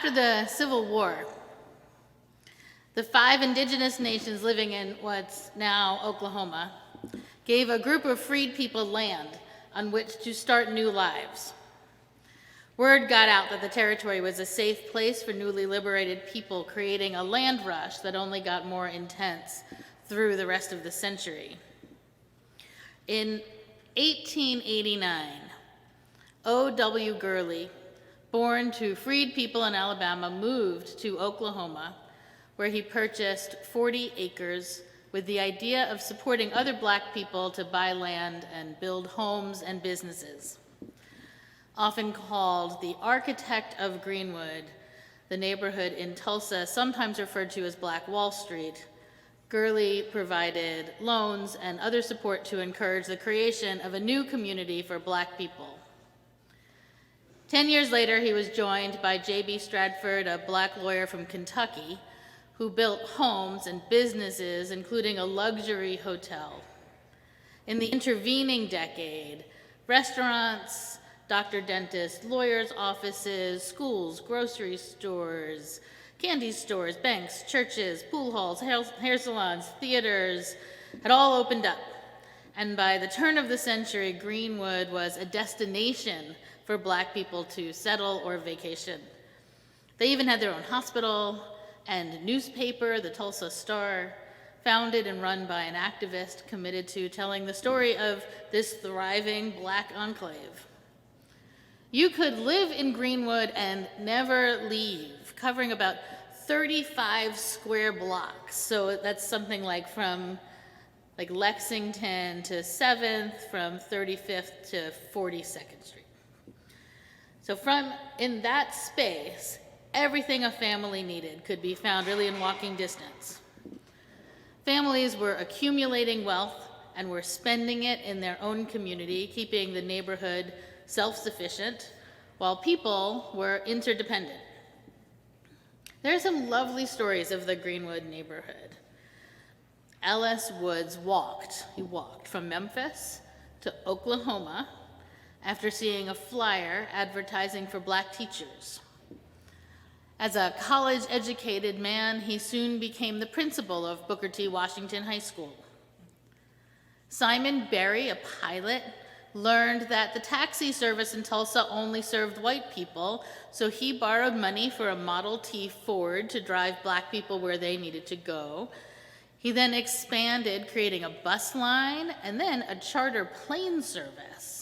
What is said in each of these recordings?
After the Civil War, the 5 indigenous nations living in what's now Oklahoma gave a group of freed people land on which to start new lives. Word got out that the territory was a safe place for newly liberated people, creating a land rush that only got more intense through the rest of the century. In 1889, O.W. Gurley, born to freed people in Alabama, moved to Oklahoma, where he purchased 40 acres with the idea of supporting other Black people to buy land and build homes and businesses. Often called the architect of Greenwood, the neighborhood in Tulsa, sometimes referred to as Black Wall Street, Gurley provided loans and other support to encourage the creation of a new community for Black people. 10 years later, he was joined by J.B. Stratford, a Black lawyer from Kentucky, who built homes and businesses, including a luxury hotel. In the intervening decade, restaurants, doctor, dentists, lawyers' offices, schools, grocery stores, candy stores, banks, churches, pool halls, hair salons, theaters had all opened up. And by the turn of the century, Greenwood was a destination for Black people to settle or vacation. They even had their own hospital and newspaper, the Tulsa Star, founded and run by an activist committed to telling the story of this thriving Black enclave. You could live in Greenwood and never leave, covering about 35 square blocks. So that's something like from Lexington to 7th, from 35th to 42nd Street. So in that space, everything a family needed could be found really in walking distance. Families were accumulating wealth and were spending it in their own community, keeping the neighborhood self-sufficient, while people were interdependent. There are some lovely stories of the Greenwood neighborhood. Ellis Woods walked from Memphis to Oklahoma after seeing a flyer advertising for Black teachers. As a college-educated man, he soon became the principal of Booker T. Washington High School. Simon Berry, a pilot, learned that the taxi service in Tulsa only served white people, so he borrowed money for a Model T Ford to drive Black people where they needed to go. He then expanded, creating a bus line and then a charter plane service.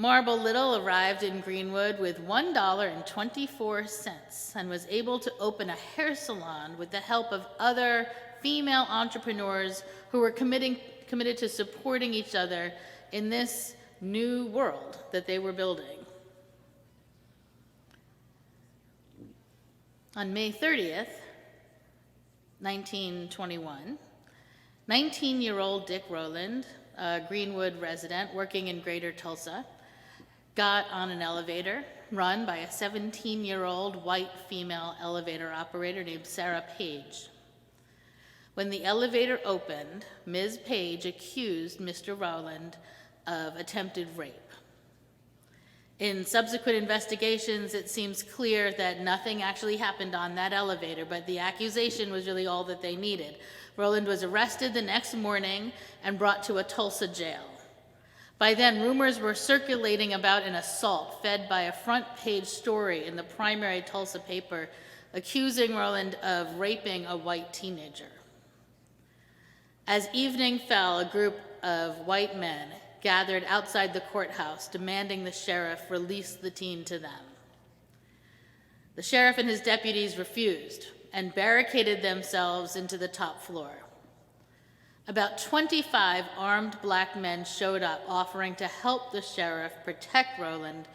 Marble Little arrived in Greenwood with $1.24 and was able to open a hair salon with the help of other female entrepreneurs who were committed to supporting each other in this new world that they were building. On May 30th, 1921, 19-year-old Dick Rowland, a Greenwood resident working in Greater Tulsa, got on an elevator run by a 17-year-old white female elevator operator named Sarah Page. When the elevator opened, Ms. Page accused Mr. Rowland of attempted rape. In subsequent investigations, it seems clear that nothing actually happened on that elevator, but the accusation was really all that they needed. Rowland was arrested the next morning and brought to a Tulsa jail. By then, rumors were circulating about an assault fed by a front-page story in the primary Tulsa paper accusing Rowland of raping a white teenager. As evening fell, a group of white men gathered outside the courthouse demanding the sheriff release the teen to them. The sheriff and his deputies refused and barricaded themselves into the top floor. About 25 armed Black men showed up offering to help the sheriff protect Rowland,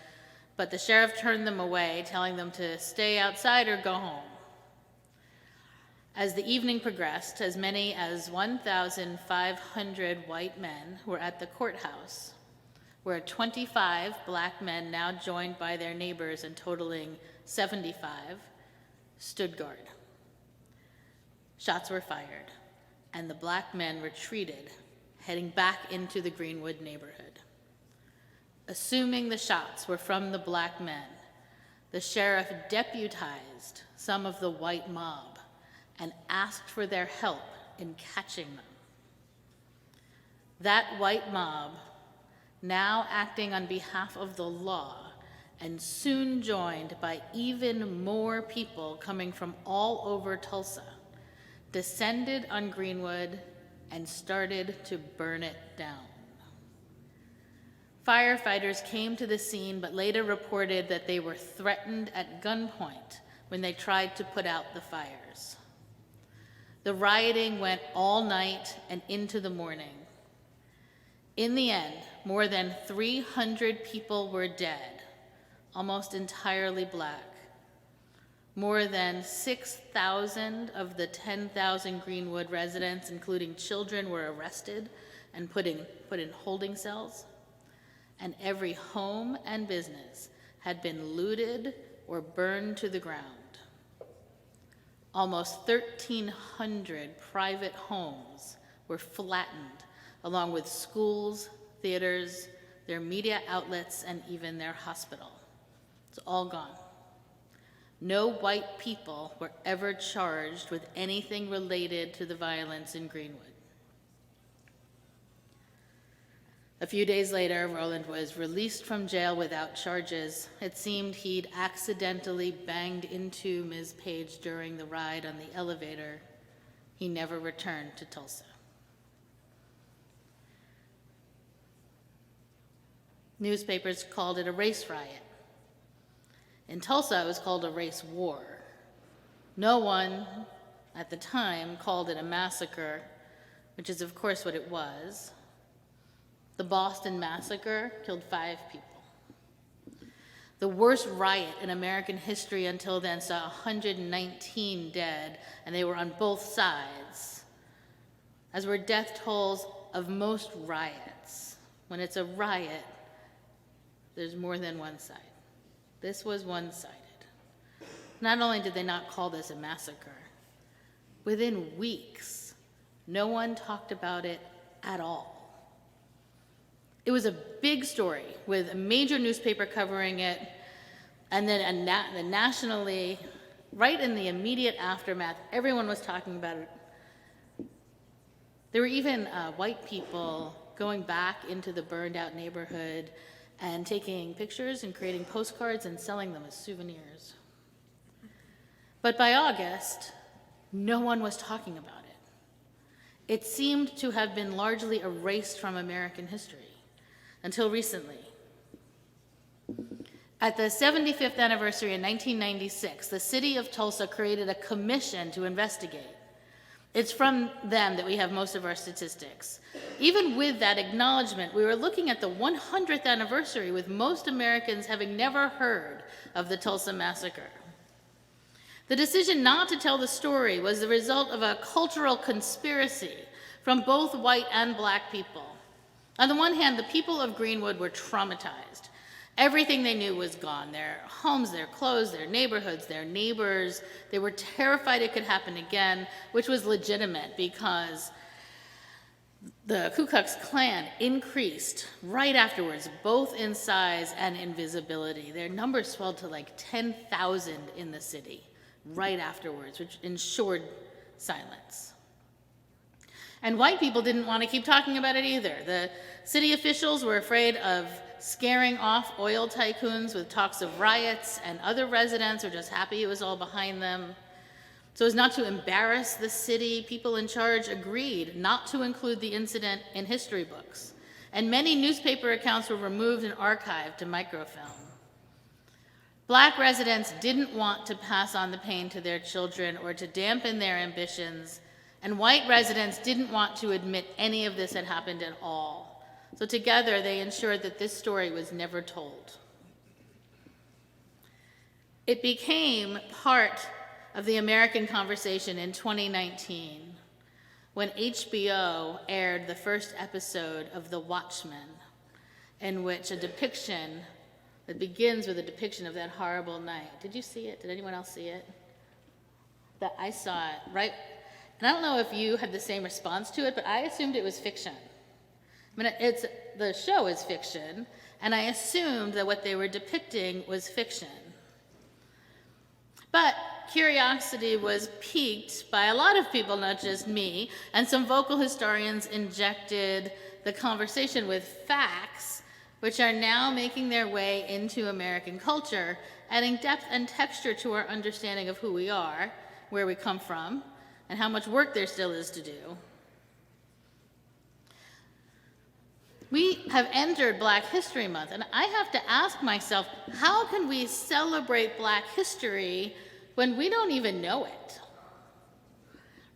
but the sheriff turned them away, telling them to stay outside or go home. As the evening progressed, as many as 1,500 white men were at the courthouse, where 25 Black men, now joined by their neighbors and totaling 75, stood guard. Shots were fired, and the Black men retreated, heading back into the Greenwood neighborhood. Assuming the shots were from the Black men, the sheriff deputized some of the white mob and asked for their help in catching them. That white mob, now acting on behalf of the law, and soon joined by even more people coming from all over Tulsa, descended on Greenwood and started to burn it down. Firefighters came to the scene, but later reported that they were threatened at gunpoint when they tried to put out the fires. The rioting went all night and into the morning. In the end, more than 300 people were dead, almost entirely Black. More than 6,000 of the 10,000 Greenwood residents, including children, were arrested and put in holding cells. And every home and business had been looted or burned to the ground. Almost 1,300 private homes were flattened, along with schools, theaters, their media outlets, and even their hospital. It's all gone. No white people were ever charged with anything related to the violence in Greenwood. A few days later, Rowland was released from jail without charges. It seemed he'd accidentally banged into Ms. Page during the ride on the elevator. He never returned to Tulsa. Newspapers called it a race riot. In Tulsa, it was called a race war. No one at the time called it a massacre, which is of course what it was. The Boston Massacre killed 5 people. The worst riot in American history until then saw 119 dead, and they were on both sides, as were death tolls of most riots. When it's a riot, there's more than one side. This was one-sided. Not only did they not call this a massacre, within weeks, no one talked about it at all. It was a big story with a major newspaper covering it, and then nationally, right in the immediate aftermath, everyone was talking about it. There were even white people going back into the burned out neighborhood and taking pictures and creating postcards and selling them as souvenirs. But by August, no one was talking about it. It seemed to have been largely erased from American history until recently. At the 75th anniversary in 1996, the city of Tulsa created a commission to investigate. It's from them that we have most of our statistics. Even with that acknowledgement, we were looking at the 100th anniversary with most Americans having never heard of the Tulsa Massacre. The decision not to tell the story was the result of a cultural conspiracy from both white and Black people. On the one hand, the people of Greenwood were traumatized. Everything they knew was gone. Their homes, their clothes, their neighborhoods, their neighbors. They were terrified it could happen again, which was legitimate because the Ku Klux Klan increased right afterwards, both in size and in visibility. Their numbers swelled to like 10,000 in the city right afterwards, which ensured silence. And white people didn't want to keep talking about it either. The city officials were afraid of scaring off oil tycoons with talks of riots, and other residents were just happy it was all behind them. So as not to embarrass the city, people in charge agreed not to include the incident in history books, and many newspaper accounts were removed and archived to microfilm. Black residents didn't want to pass on the pain to their children or to dampen their ambitions, and white residents didn't want to admit any of this had happened at all. So together, they ensured that this story was never told. It became part of the American conversation in 2019 when HBO aired the first episode of The Watchmen, in which a depiction that begins with a depiction of that horrible night. Did you see it? Did anyone else see it? That I saw it, right? And I don't know if you had the same response to it, but I assumed it was fiction. I mean, the show is fiction, and I assumed that what they were depicting was fiction. But curiosity was piqued by a lot of people, not just me, and some vocal historians injected the conversation with facts, which are now making their way into American culture, adding depth and texture to our understanding of who we are, where we come from, and how much work there still is to do. We have entered Black History Month, and I have to ask myself, how can we celebrate Black history when we don't even know it?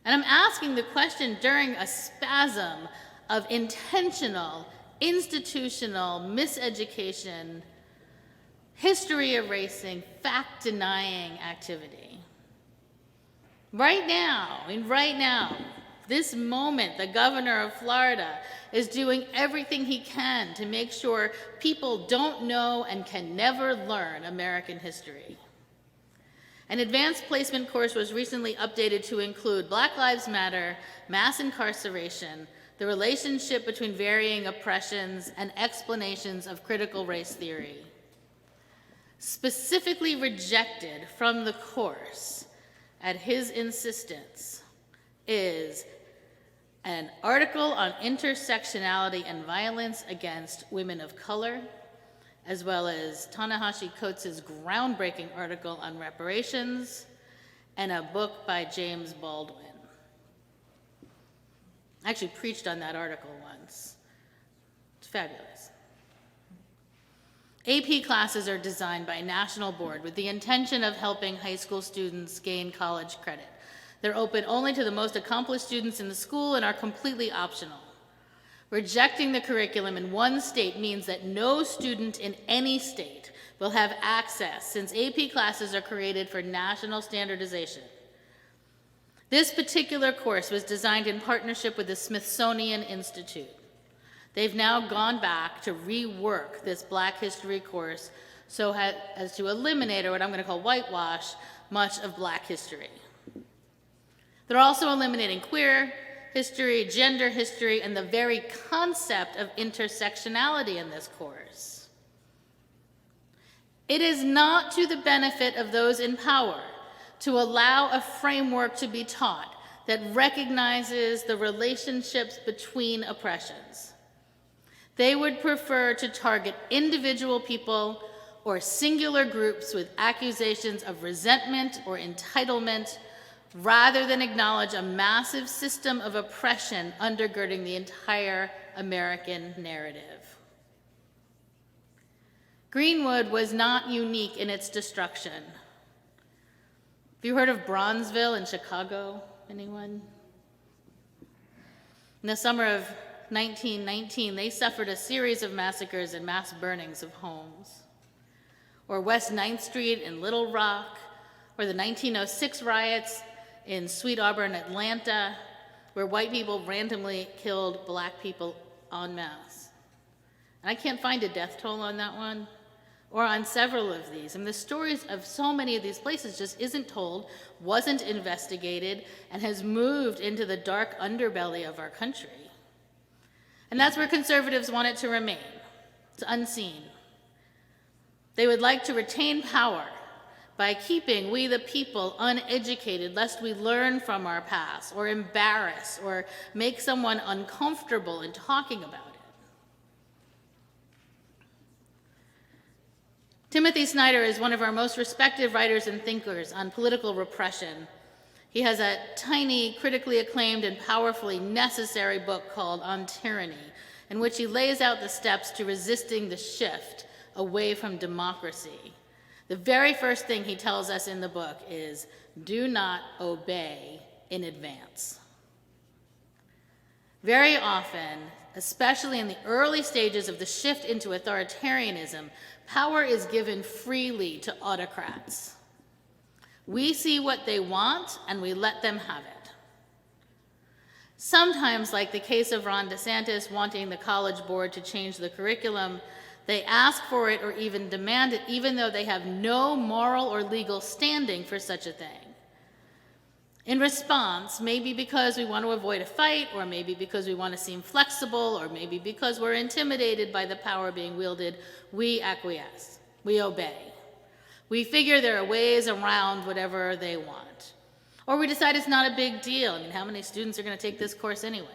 And I'm asking the question during a spasm of intentional, institutional miseducation, history erasing, fact denying activity. Right now, this moment, the governor of Florida is doing everything he can to make sure people don't know and can never learn American history. An advanced placement course was recently updated to include Black Lives Matter, mass incarceration, the relationship between varying oppressions, and explanations of critical race theory. Specifically rejected from the course, at his insistence, is an article on intersectionality and violence against women of color, as well as Ta-Nehisi Coates' groundbreaking article on reparations, and a book by James Baldwin. I actually preached on that article once. It's fabulous. AP classes are designed by a national board with the intention of helping high school students gain college credit. They're open only to the most accomplished students in the school and are completely optional. Rejecting the curriculum in one state means that no student in any state will have access, since AP classes are created for national standardization. This particular course was designed in partnership with the Smithsonian Institute. They've now gone back to rework this Black history course so as to eliminate, or what I'm going to call whitewash, much of Black history. They're also eliminating queer history, gender history, and the very concept of intersectionality in this course. It is not to the benefit of those in power to allow a framework to be taught that recognizes the relationships between oppressions. They would prefer to target individual people or singular groups with accusations of resentment or entitlement, rather than acknowledge a massive system of oppression undergirding the entire American narrative. Greenwood was not unique in its destruction. Have you heard of Bronzeville in Chicago? Anyone? In the summer of 1919, they suffered a series of massacres and mass burnings of homes. Or West 9th Street in Little Rock, or the 1906 riots in Sweet Auburn, Atlanta, where white people randomly killed Black people en masse. And I can't find a death toll on that one, or on several of these. And the stories of so many of these places just isn't told, wasn't investigated, and has moved into the dark underbelly of our country. And that's where conservatives want it to remain. It's unseen. They would like to retain power by keeping we the people uneducated, lest we learn from our past, or embarrass, or make someone uncomfortable in talking about it. Timothy Snyder is one of our most respected writers and thinkers on political repression. He has a tiny, critically acclaimed, and powerfully necessary book called On Tyranny, in which he lays out the steps to resisting the shift away from democracy. The very first thing he tells us in the book is, do not obey in advance. Very often, especially in the early stages of the shift into authoritarianism, power is given freely to autocrats. We see what they want and we let them have it. Sometimes, like the case of Ron DeSantis wanting the College Board to change the curriculum, they ask for it or even demand it, even though they have no moral or legal standing for such a thing. In response, maybe because we want to avoid a fight, or maybe because we want to seem flexible, or maybe because we're intimidated by the power being wielded, we acquiesce, we obey. We figure there are ways around whatever they want. Or we decide it's not a big deal. I mean, how many students are going to take this course anyway?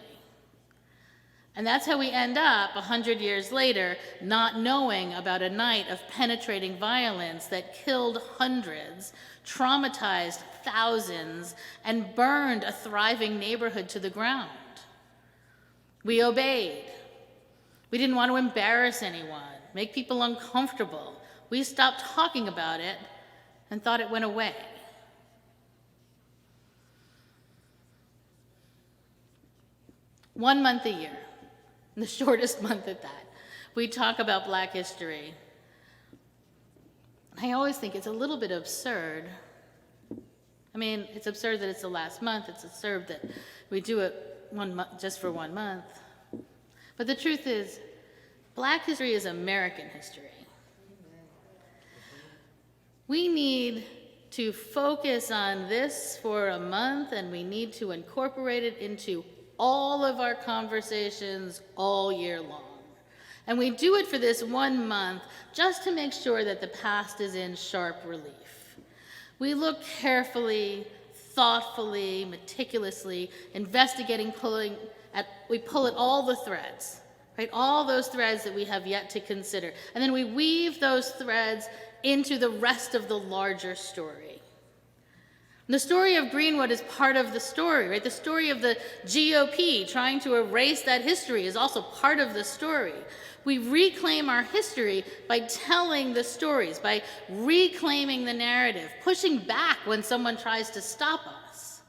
And that's how we end up 100 years later not knowing about a night of penetrating violence that killed hundreds, traumatized thousands, and burned a thriving neighborhood to the ground. We obeyed. We didn't want to embarrass anyone, make people uncomfortable. We stopped talking about it and thought it went away. One month a year, the shortest month at that, we talk about Black history. I always think it's a little bit absurd. I mean, it's absurd that it's the last month. It's absurd that we do it just for 1 month. But the truth is, Black history is American history. We need to focus on this for a month, and we need to incorporate it into all of our conversations all year long. And we do it for this 1 month just to make sure that the past is in sharp relief. We look carefully, thoughtfully, meticulously, investigating, we pull at all the threads, right? All those threads that we have yet to consider. And then we weave those threads into the rest of the larger story. The story of Greenwood is part of the story, right? The story of the GOP trying to erase that history is also part of the story. We reclaim our history by telling the stories, by reclaiming the narrative, pushing back when someone tries to stop us.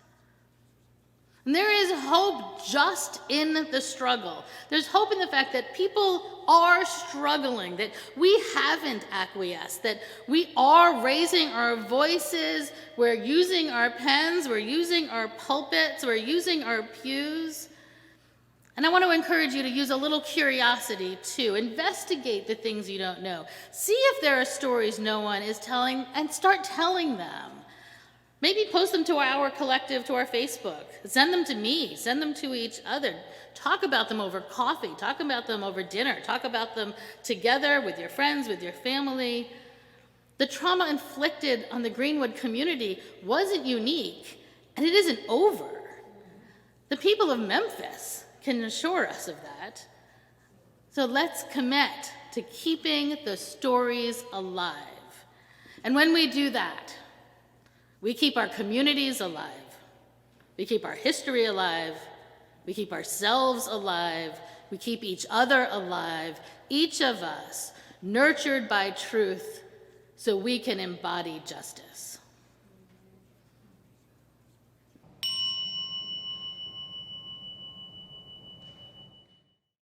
And there is hope just in the struggle. There's hope in the fact that people are struggling, that we haven't acquiesced, that we are raising our voices, we're using our pens, we're using our pulpits, we're using our pews. And I want to encourage you to use a little curiosity too. Investigate the things you don't know. See if there are stories no one is telling and start telling them. Maybe post them to our collective, to our Facebook. Send them to me, send them to each other. Talk about them over coffee, talk about them over dinner, talk about them together with your friends, with your family. The trauma inflicted on the Greenwood community wasn't unique, and it isn't over. The people of Memphis can assure us of that. So let's commit to keeping the stories alive. And when we do that, we keep our communities alive. We keep our history alive. We keep ourselves alive. We keep each other alive, each of us nurtured by truth so we can embody justice.